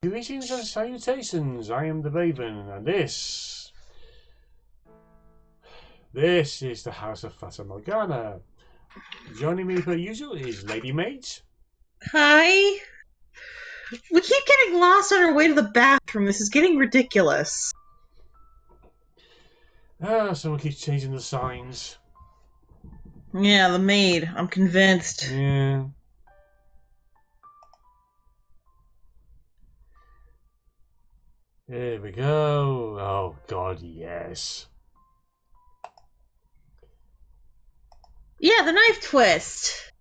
Greetings and salutations, I am the Raven, and this is the House of Fata Morgana. Joining me per usual is LadyMage. Hi. We keep getting lost on our way to the bathroom. This is getting ridiculous. Someone keeps changing the signs. Yeah, the maid. I'm convinced. Yeah. Here we go. Oh god, yes. Yeah, the knife twist.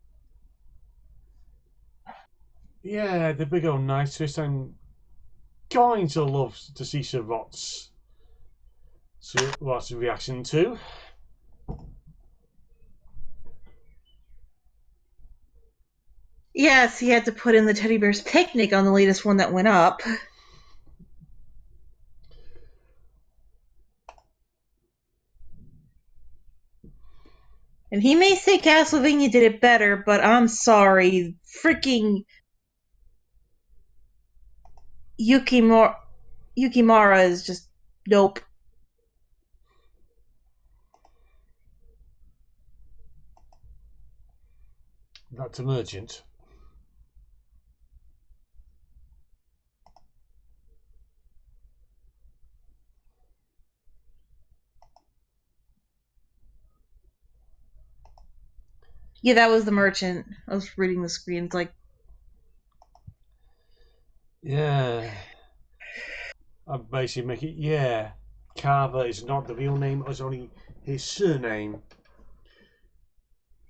Yeah, the big old knife twist. I'm going to love to see Sirot's reaction to. Yes, he had to put in the teddy bear's picnic on the latest one that went up. And he may say Castlevania did it better, but I'm sorry. Freaking Yukimura is just nope. That's emergent. Yeah, that was the merchant. I was reading the screen. It's like, Yeah. I'm basically making, yeah. Carver is not the real name, it's only his surname.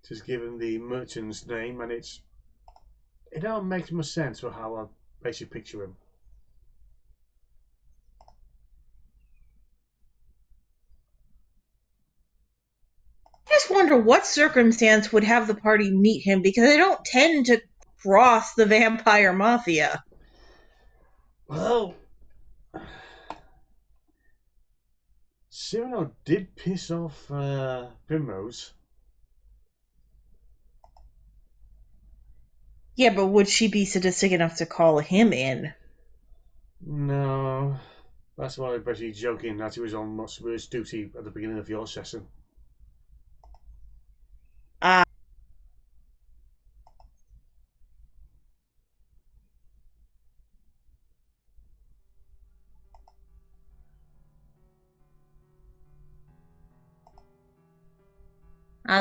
Just give him the merchant's name, and it don't make much sense for how I basically picture him. I just wonder what circumstance would have the party meet him, because they don't tend to cross the vampire mafia. Well, Cyrano did piss off Primrose. Yeah, but would she be sadistic enough to call him in? No, that's why I'm basically joking that he was on much worse duty at the beginning of your session. Ah.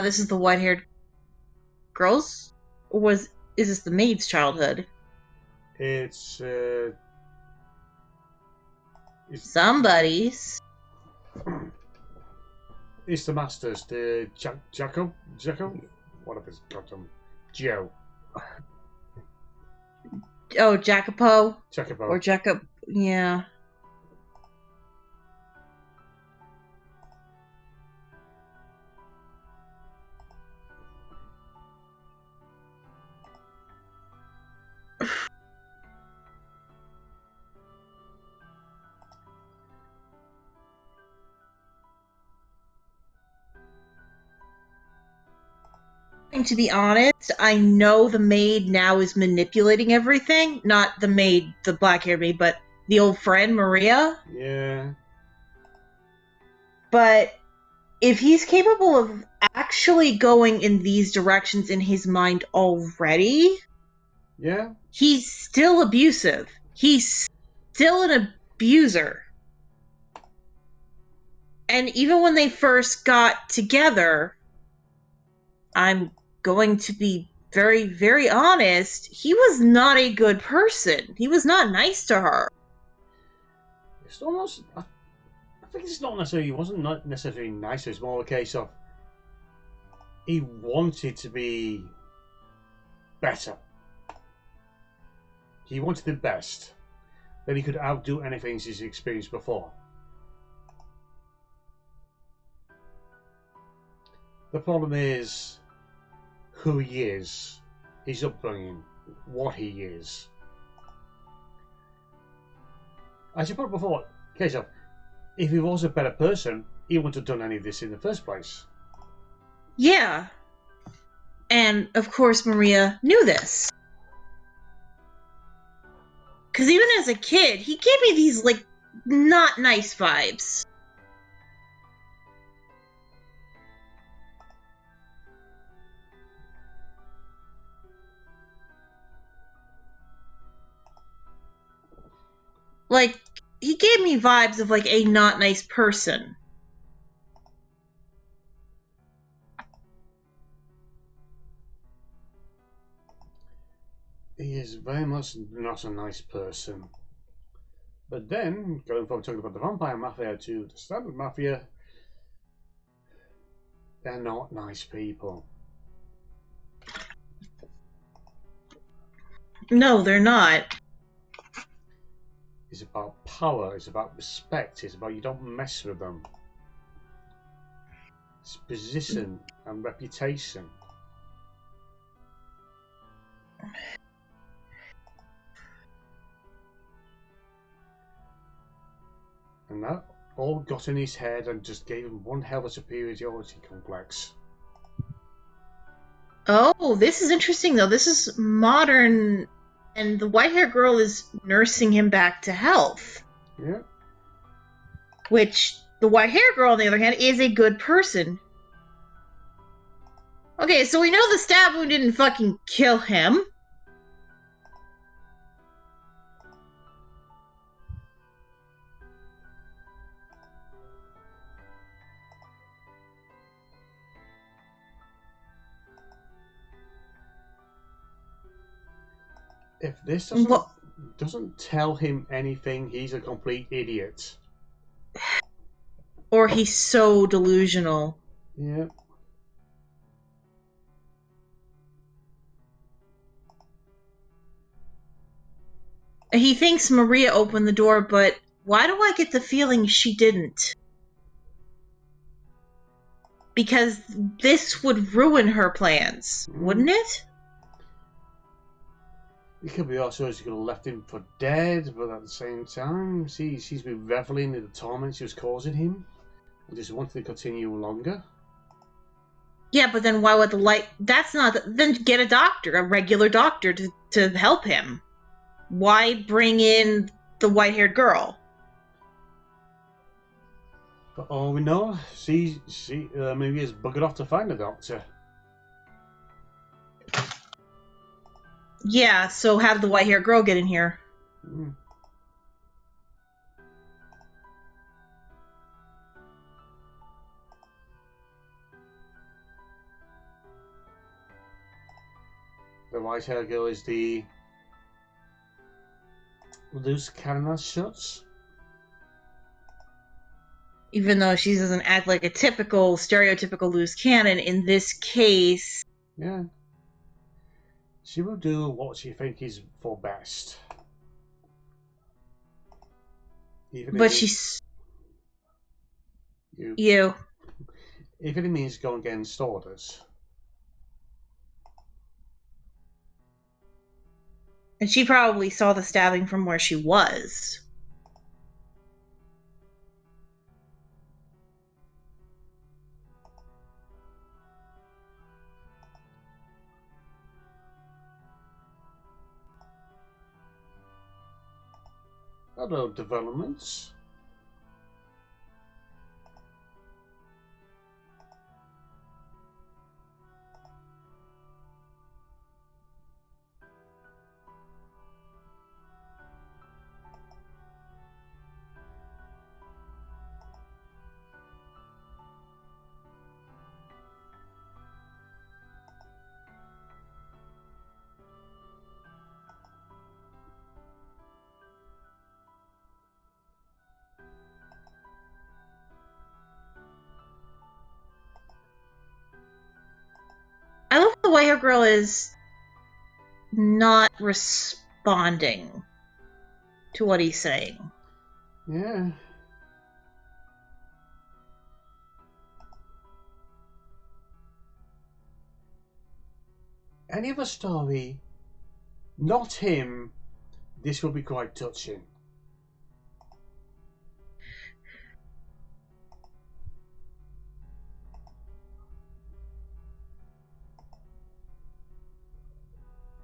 This is the white-haired girl's? Or is this the maid's childhood? It's Somebody's. It's the Masters, the Jacob, whatever it's got them, Joe. Oh, Jacopo? Jacobo. Or Jacob, yeah. And to be honest, I know the maid now is manipulating everything. Not the maid, the black-haired maid, but the old friend, Maria. Yeah. But if he's capable of actually going in these directions in his mind already, Yeah. he's still abusive. He's still an abuser. And even when they first got together, I'm going to be very, very honest, he was not a good person. He was not nice to her. It's almost, I think it's not necessarily, he wasn't not necessarily nice, it's more a case of he wanted to be better. He wanted the best. That he could outdo anything he's experienced before. The problem is who he is, his upbringing, what he is. As you put before, case of, if he was a better person, he wouldn't have done any of this in the first place. Yeah. And, of course, Maria knew this. Because even as a kid, he gave me these, like, not nice vibes. Like, he gave me vibes of, like, a not nice person. He is very much not a nice person. But then, going from talking about the vampire mafia to the standard mafia, they're not nice people. No, they're not. It's about power, it's about respect, it's about you don't mess with them. It's position and reputation. And that all got in his head and just gave him one hell of a superiority complex. Oh, this is interesting, though. This is modern, and the white-haired girl is nursing him back to health. Yeah. Which, the white-haired girl, on the other hand, is a good person. Okay, so we know the stab wound didn't fucking kill him. If this doesn't tell him anything, he's a complete idiot. Or he's so delusional. Yeah. He thinks Maria opened the door, but why do I get the feeling she didn't? Because this would ruin her plans, wouldn't it? It could be also she could have left him for dead, but at the same time, she's been reveling in the torment she was causing him. And just wanted to continue longer. Yeah, but then why would the light... That's not... Then get a doctor, a regular doctor, to help him. Why bring in the white-haired girl? For all we know, she maybe is buggered off to find a doctor. Yeah, so how did the white-haired girl get in here? The white-haired girl is the loose cannon shuts. Even though she doesn't act like a typical, stereotypical loose cannon, in this case... Yeah. She will do what she thinks is for best. But she's... You. Even if it means going against orders. And she probably saw the stabbing from where she was. Hello, developments. I love the way her girl is not responding to what he's saying. Yeah. Any other story, not him, this will be quite touching.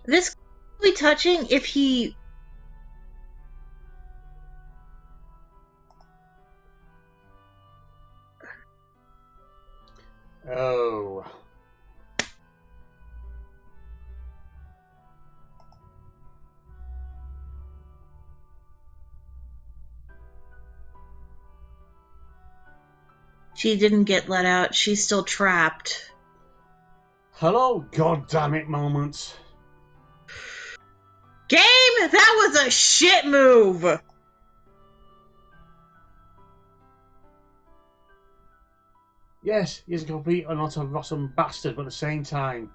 This could be touching if he Oh. She didn't get let out. She's still trapped. Hello, goddammit moments. Game, that was a shit move. Yes, he's a complete and utter rotten bastard, but at the same time,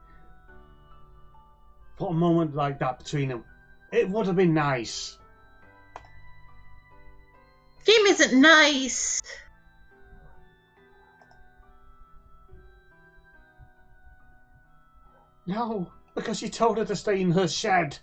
put a moment like that between them. It would have been nice. Game isn't nice. No, because she told her to stay in her shed.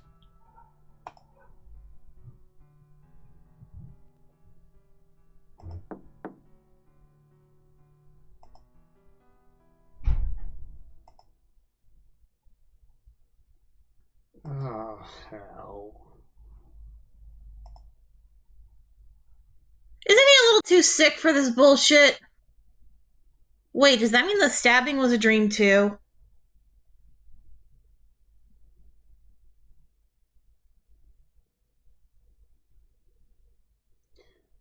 Oh, hell. Isn't he a little too sick for this bullshit? Wait, does that mean the stabbing was a dream too?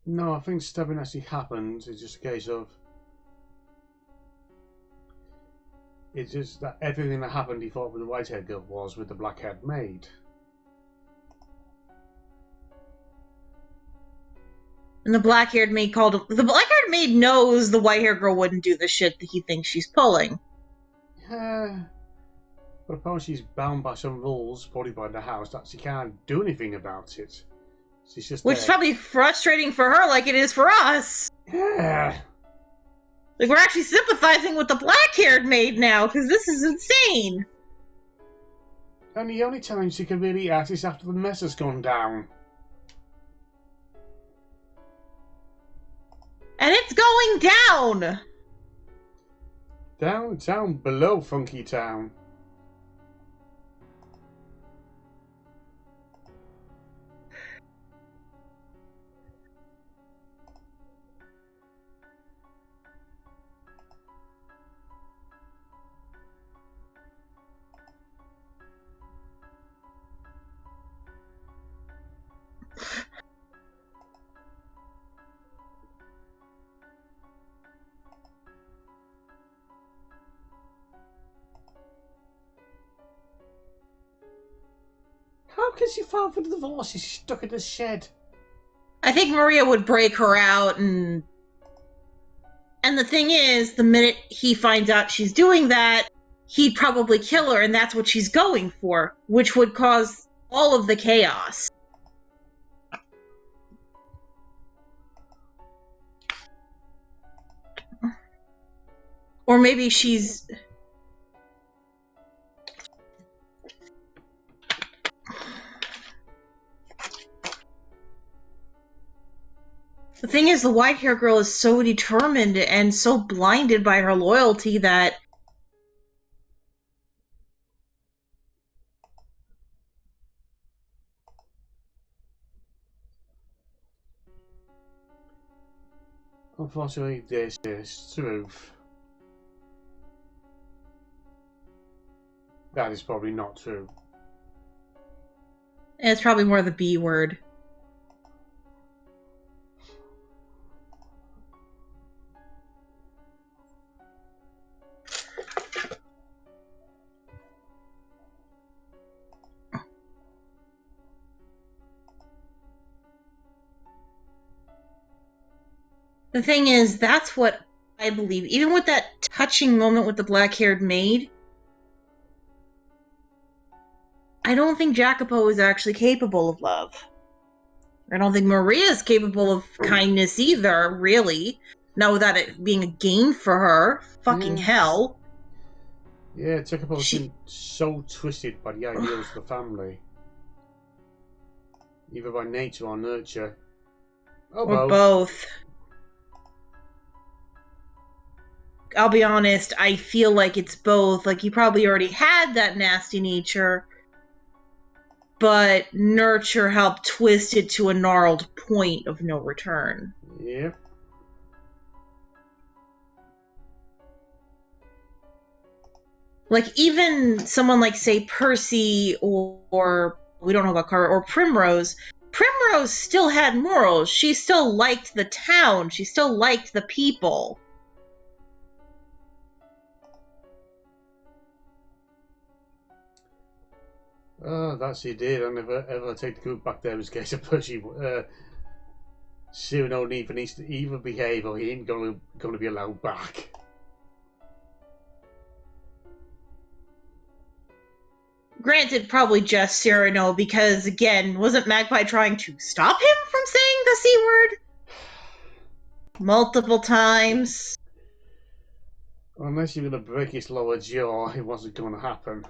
No, I think stabbing actually happened. It's just a case of... It's just that everything that happened he thought with the white-haired girl was with the black-haired maid. And the black-haired maid called him. The black-haired maid knows the white-haired girl wouldn't do the shit that he thinks she's pulling. Yeah. But apparently she's bound by some rules, probably by the house, that she can't do anything about it. She's just Which is probably frustrating for her like it is for us. Yeah. Like, we're actually sympathizing with the black-haired maid now, because this is insane. And the only time she can really act is after the mess has gone down. And it's going down! Down below Funky Town. How can she file for the divorce? She's stuck in the shed. I think Maria would break her out, and the thing is, the minute he finds out she's doing that, he'd probably kill her, and that's what she's going for, which would cause all of the chaos. Or maybe she's... The thing is, the white-hair girl is so determined and so blinded by her loyalty that... Unfortunately, this is truth. That is probably not true. It's probably more the B word. The thing is, that's what I believe. Even with that touching moment with the black-haired maid, I don't think Jacopo is actually capable of love. I don't think Maria is capable of kindness either, really. Not without it being a gain for her. Fucking hell. Yeah, Jacopo's been so twisted by the ideals of the family. Either by nature or nurture. Or both. I'll be honest, I feel like it's both. Like, he probably already had that nasty nature, but nurture helped twist it to a gnarled point of no return. Yep. Like, even someone like, say, Percy, or we don't know about Carter, or Primrose. Primrose still had morals. She still liked the town. She still liked the people. Oh, that's the idea. I never ever take the group back there in case of Percy. Soon O'Neill needs to either behave or he ain't going to be allowed back. Granted, probably just Cyrano, because, again, wasn't Magpie trying to stop him from saying the C word? Multiple times. Unless you're going to break his lower jaw, it wasn't going to happen.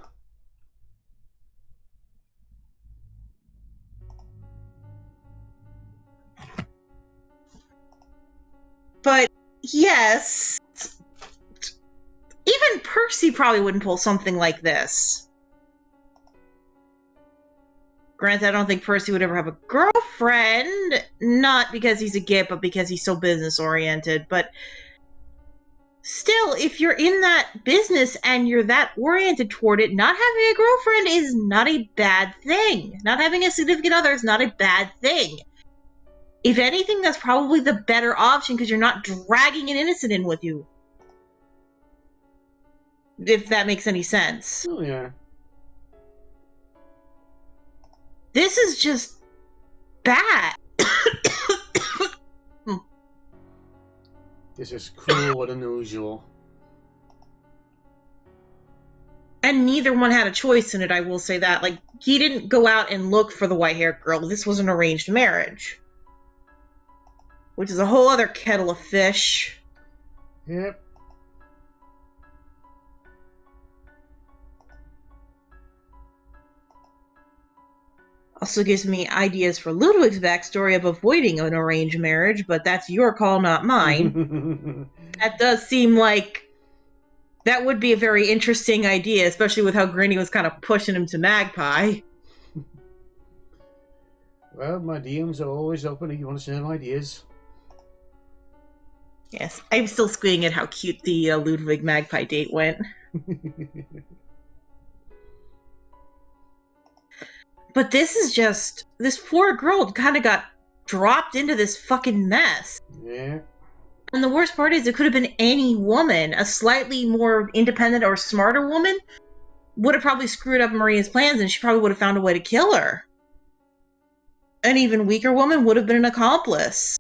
But, yes, even Percy probably wouldn't pull something like this. Granted, I don't think Percy would ever have a girlfriend, not because he's a git, but because he's so business-oriented. But still, if you're in that business and you're that oriented toward it, not having a girlfriend is not a bad thing. Not having a significant other is not a bad thing. If anything, that's probably the better option because you're not dragging an innocent in with you. If that makes any sense. Oh, yeah. This is just bad. This is cruel and unusual. And neither one had a choice in it, I will say that. Like, he didn't go out and look for the white-haired girl. This was an arranged marriage. Which is a whole other kettle of fish. Yep. Also gives me ideas for Ludwig's backstory of avoiding an arranged marriage, but that's your call, not mine. That does seem like that would be a very interesting idea, especially with how Granny was kind of pushing him to Magpie. Well, my DMs are always open if you want to share ideas. Yes, I'm still squealing at how cute the Ludwig Magpie date went. But this is just, this poor girl kind of got dropped into this fucking mess. Yeah. And the worst part is it could have been any woman. A slightly more independent or smarter woman would have probably screwed up Maria's plans and she probably would have found a way to kill her. An even weaker woman would have been an accomplice.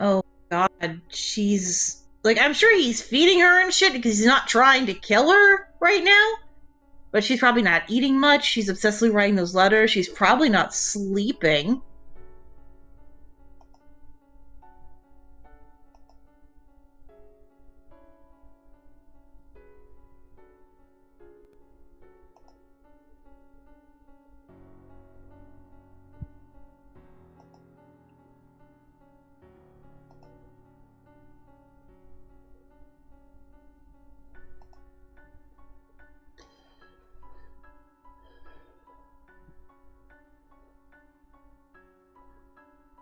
Oh god, she's like, I'm sure he's feeding her and shit because he's not trying to kill her right now. But she's probably not eating much. She's obsessively writing those letters. She's probably not sleeping.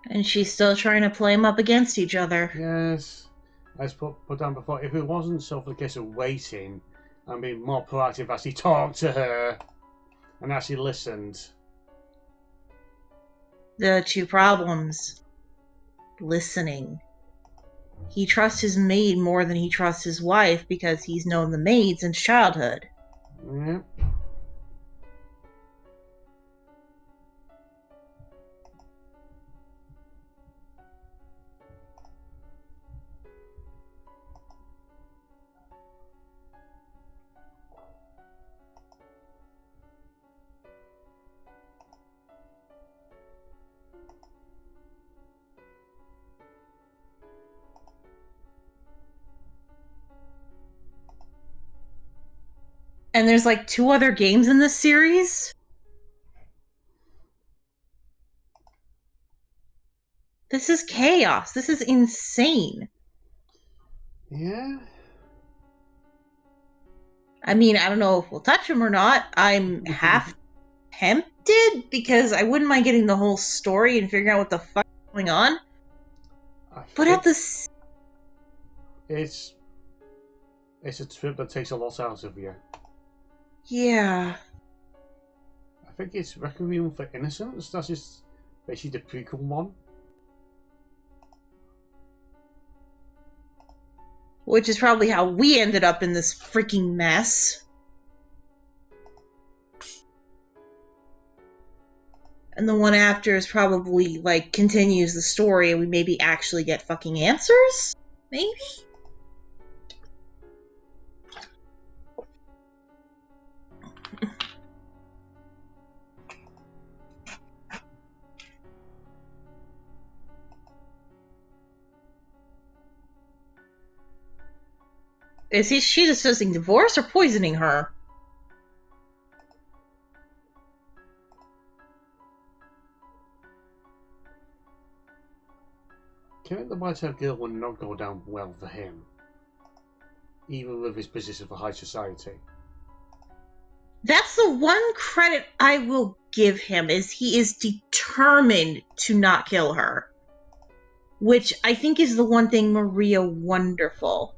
And she's still trying to play them up against each other. Yes. As put down before, if it wasn't so for the case of waiting and being more proactive as he talked to her and as he listened. The two problems. Listening. He trusts his maid more than he trusts his wife because he's known the maid since childhood. Yeah. And there's like 2 other games in this series. This is chaos. This is insane. Yeah. I mean, I don't know if we'll touch him or not. I'm half tempted because I wouldn't mind getting the whole story and figuring out what the fuck is going on. But at the... It's a trip that takes a lot out of you. Yeah. I think it's Requiem for Innocence. That's just basically the prequel one. Which is probably how we ended up in this freaking mess. And the one after is probably, like, continues the story and we maybe actually get fucking answers? Maybe? Is she discussing divorce or poisoning her? Killing the white-haired girl would not go down well for him, even with his position for high society. That's the one credit I will give him, is he is determined to not kill her. Which I think is the one thing Maria wonderful.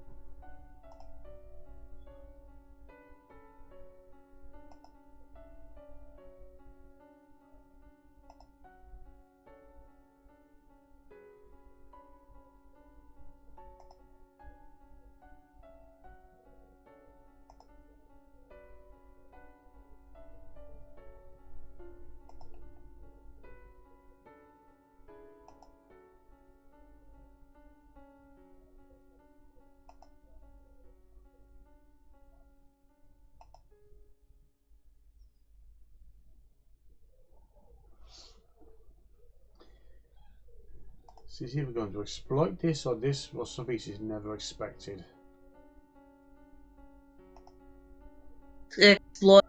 So he's either going to exploit this or this was something he's never expected. Exploit.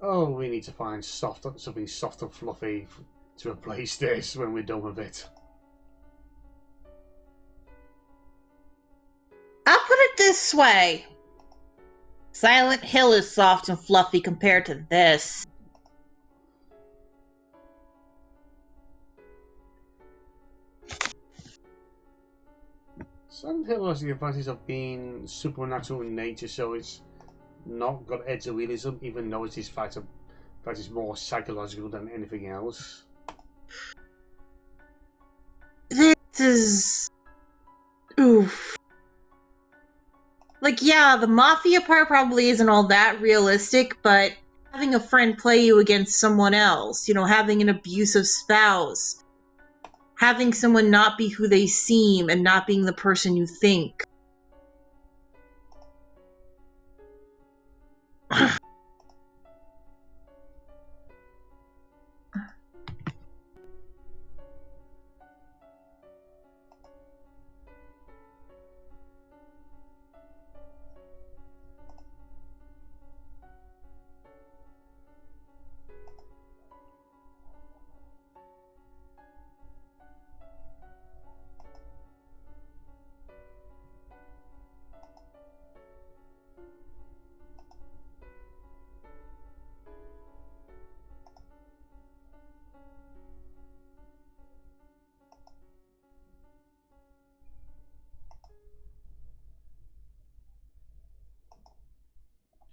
Oh, we need to find something soft and fluffy to replace this when we're done with it. I'll put it this way. Silent Hill is soft and fluffy compared to this. Silent Hill has the advantage of being supernatural in nature, so it's not got edge of realism, even though it is fact is more psychological than anything else. This is... oof. Like, yeah, the Mafia part probably isn't all that realistic, but having a friend play you against someone else, you know, having an abusive spouse, having someone not be who they seem and not being the person you think.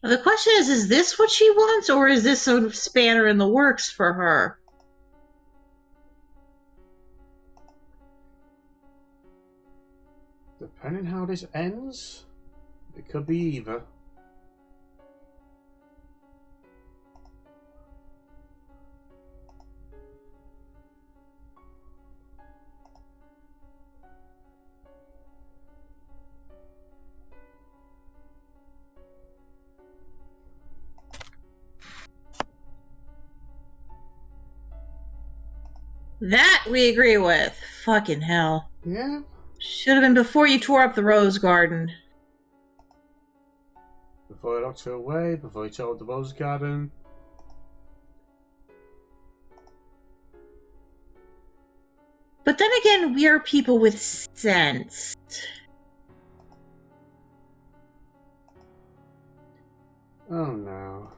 The question is this what she wants, or is this a spanner in the works for her? Depending how this ends, it could be either. That we agree with. Fucking hell. Yeah. Should have been before you tore up the rose garden. Before I locked her away, before I told the rose garden. But then again, we are people with sense. Oh no.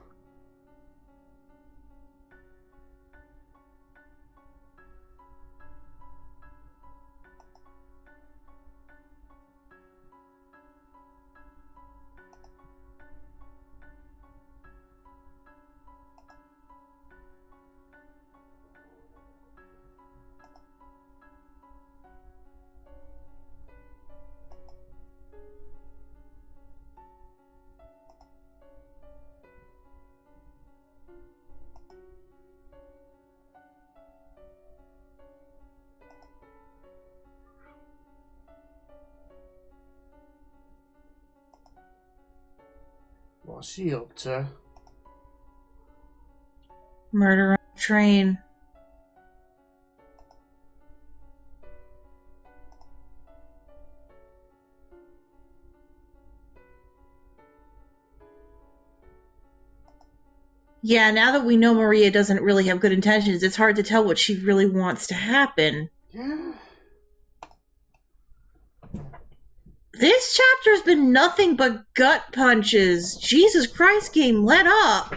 What's she up to? Murder on a train. Yeah, now that we know Maria doesn't really have good intentions, it's hard to tell what she really wants to happen. Yeah. This chapter's been nothing but gut punches. Jesus Christ, game, let up.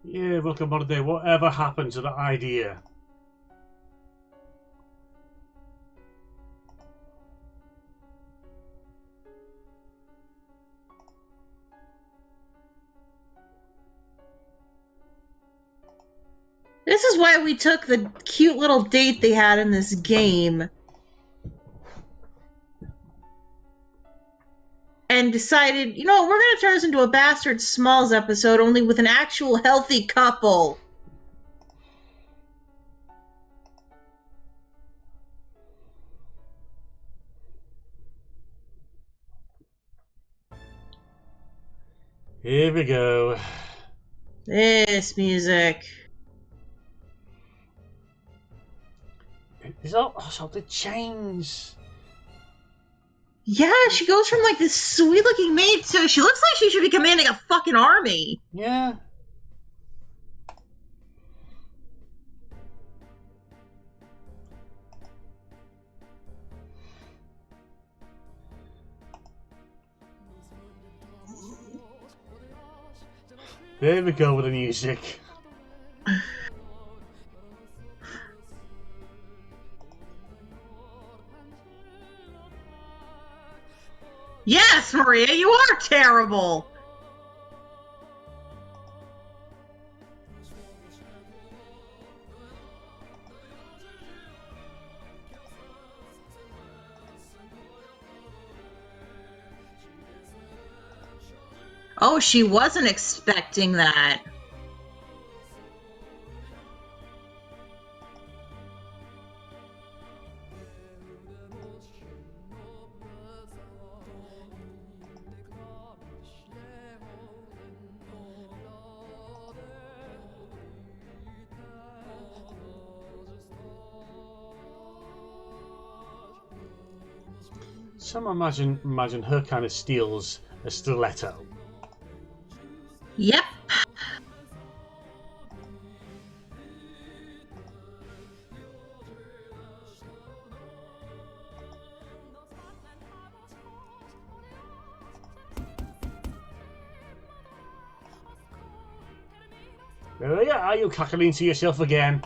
Yeah, look at Monday. Whatever happened to that idea? This is why we took the cute little date they had in this game and decided, you know, we're going to turn this into a Bastard Smalls episode, only with an actual healthy couple. Here we go. This music. Is that also the chains? Yeah, she goes from like this sweet looking maid to she looks like she should be commanding a fucking army. Yeah. There we go with the music. Yes, Maria, you are terrible. Oh, she wasn't expecting that. Some imagine her kind of steals a stiletto. Yep. There you are, you cackling to yourself again.